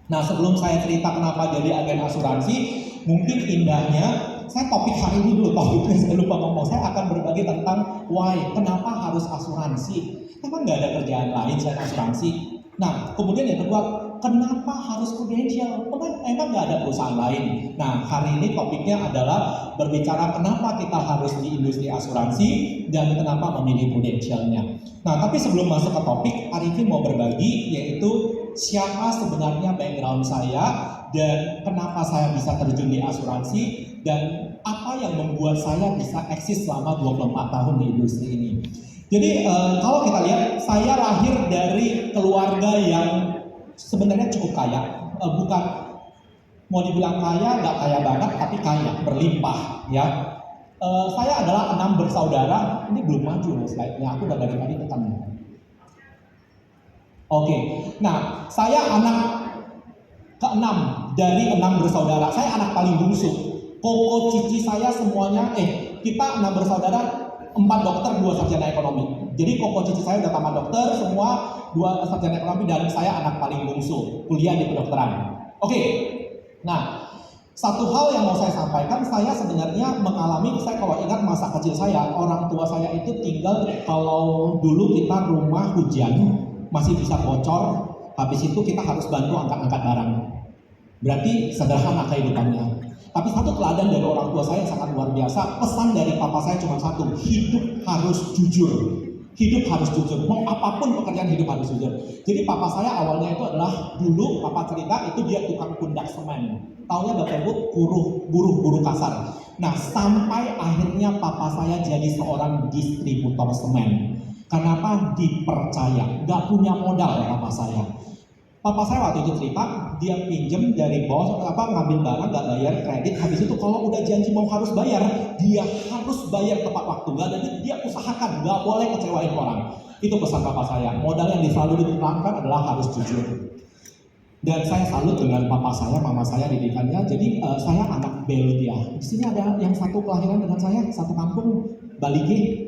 Nah, sebelum saya cerita kenapa jadi agen asuransi, mungkin indahnya saya topik hari ini dulu, topiknya saya lupa ngomong. Saya akan berbagi tentang why, kenapa harus asuransi. Emang nggak ada kerjaan lain selain asuransi? Nah, kemudian yang kedua, kenapa harus prudensial? Emang nggak ada perusahaan lain? Nah, hari ini topiknya adalah berbicara kenapa kita harus di industri asuransi dan kenapa memilih prudensialnya. Nah, tapi sebelum masuk ke topik, Arifin mau berbagi yaitu siapa sebenarnya background saya dan kenapa saya bisa terjun di asuransi dan apa yang membuat saya bisa eksis selama 24 tahun di industri ini. Jadi kalau kita lihat, saya lahir dari keluarga yang sebenarnya cukup kaya, bukan mau dibilang kaya, nggak kaya banget, tapi kaya, berlimpah ya. Saya adalah 6 bersaudara, ini belum maju nih slide-nya, aku udah dari tadi tekan. Oke, nah saya anak ke-6 dari 6 bersaudara, saya anak paling bungsu. Koko cici saya semuanya, kita 6 bersaudara, 4 dokter, 2 sarjana ekonomi. Jadi koko cici saya udah tamat dokter, semua 2 sarjana ekonomi dan saya anak paling bungsu, kuliah di kedokteran. Oke, nah satu hal yang mau saya sampaikan, saya sebenarnya mengalami, saya kalau ingat masa kecil saya, orang tua saya itu tinggal, kalau dulu kita rumah hujan, masih bisa bocor, habis itu kita harus bantu angkat-angkat barang. Berarti sederhana kehidupannya. Tapi satu teladan dari orang tua saya yang sangat luar biasa, pesan dari papa saya cuma satu, hidup harus jujur. Hidup harus jujur, mau apapun pekerjaan hidup harus jujur. Jadi papa saya awalnya itu adalah, dulu papa cerita itu dia tukang pundak semen. Taunya Bapak Ibu, buruh kasar. Nah, sampai akhirnya papa saya jadi seorang distributor semen. Kenapa? Dipercaya, nggak punya modal ya papa saya. Papa saya waktu itu cerita, dia pinjem dari bos, ngambil barang, nggak bayar kredit, habis itu kalau udah janji mau harus bayar, dia harus bayar tepat waktu, nggak ada, dia usahakan, nggak boleh kecewain orang. Itu pesan papa saya, modal yang selalu diterapkan adalah harus jujur. Dan saya salut dengan papa saya, mama saya didikannya, jadi saya anak Belgia. Di sini ada yang satu kelahiran dengan saya, satu kampung, Balige.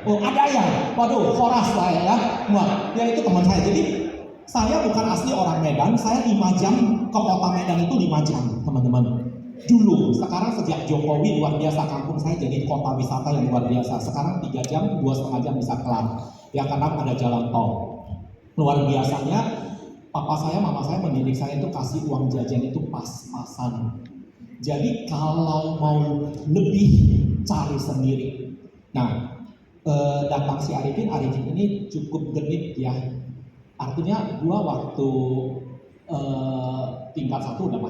Oh ada ya, waduh Horas lah ya, wah ya itu teman saya. Jadi saya bukan asli orang Medan, saya 5 jam ke kota Medan itu 5 jam teman-teman. Dulu, sekarang sejak Jokowi luar biasa, kampung saya jadi kota wisata yang luar biasa. Sekarang 3 jam, 2,5 jam bisa kelar. Ya karena ada jalan tol. Luar biasanya, papa saya, mama saya mendidik saya itu kasih uang jajan itu pas-pasan. Jadi kalau mau lebih, cari sendiri. Nah, datang si Arifin ini cukup genit ya. Artinya gua waktu tingkat 1 udah